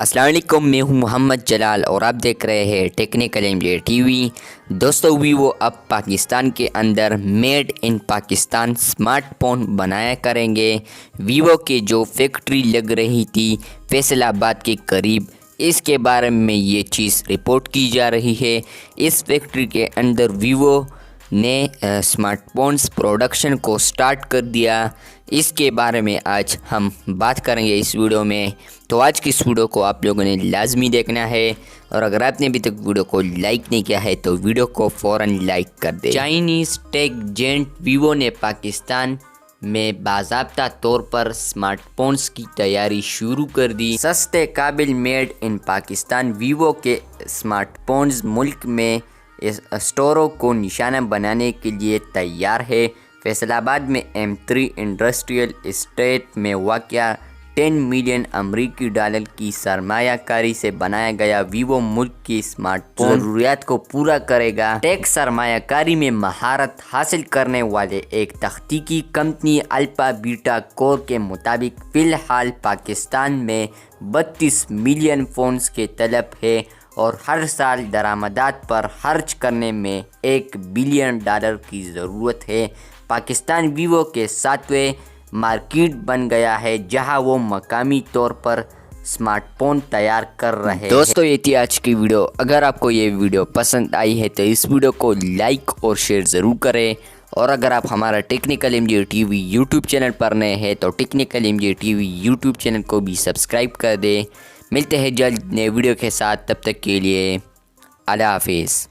السلام علیکم، میں ہوں محمد جلال اور آپ دیکھ رہے ہیں ٹیکنیکل MJ ٹی وی۔ دوستو، ویوو اب پاکستان کے اندر made in Pakistan smart phone بنایا کریں گے۔ ویوو کی جو فیکٹری لگ رہی تھی فیصل آباد کے قریب، اس کے بارے میں یہ چیز رپورٹ کی جا رہی ہے۔ اس فیکٹری کے اندر ویوو نے سمارٹ فونز پروڈکشن کو سٹارٹ کر دیا۔ اس کے بارے میں آج ہم بات کریں گے اس ویڈیو میں، تو آج کی اس ویڈیو کو آپ لوگوں نے لازمی دیکھنا ہے، اور اگر آپ نے ابھی تک ویڈیو کو لائک نہیں کیا ہے تو ویڈیو کو فوراً لائک کر دیں۔ چائنیز ٹیک جینٹ ویوو نے پاکستان میں باضابطہ طور پر سمارٹ فونز کی تیاری شروع کر دی۔ سستے قابل میڈ ان پاکستان ویوو کے سمارٹ فونز ملک میں اسٹوروں کو نشانہ بنانے کے لیے تیار ہے۔ فیصل آباد میں M3 انڈسٹریل اسٹیٹ میں واقع 10 ملین امریکی ڈالر کی سرمایہ کاری سے بنایا گیا ویوو ملک کی سمارٹ فون ضروریات کو پورا کرے گا۔ ٹیک سرمایہ کاری میں مہارت حاصل کرنے والے ایک تحقیقی کمپنی الفا بیٹا کور کے مطابق فی الحال پاکستان میں 32 ملین فونز کے طلب ہے اور ہر سال درآمدات پر خرچ کرنے میں $1 بلین کی ضرورت ہے۔ پاکستان ویوو کے 7ویں مارکیٹ بن گیا ہے جہاں وہ مقامی طور پر سمارٹ فون تیار کر رہے ہیں۔ دوستو، یہ تھی آج کی ویڈیو۔ اگر آپ کو یہ ویڈیو پسند آئی ہے تو اس ویڈیو کو لائک اور شیئر ضرور کریں، اور اگر آپ ہمارا technical MJ T V YouTube channel پر نئے ہیں تو technical MJ T V YouTube channel کو بھی سبسکرائب کر دیں۔ ملتے ہیں جلد نئے ویڈیو کے ساتھ، تب تک کے لیے اللہ حافظ۔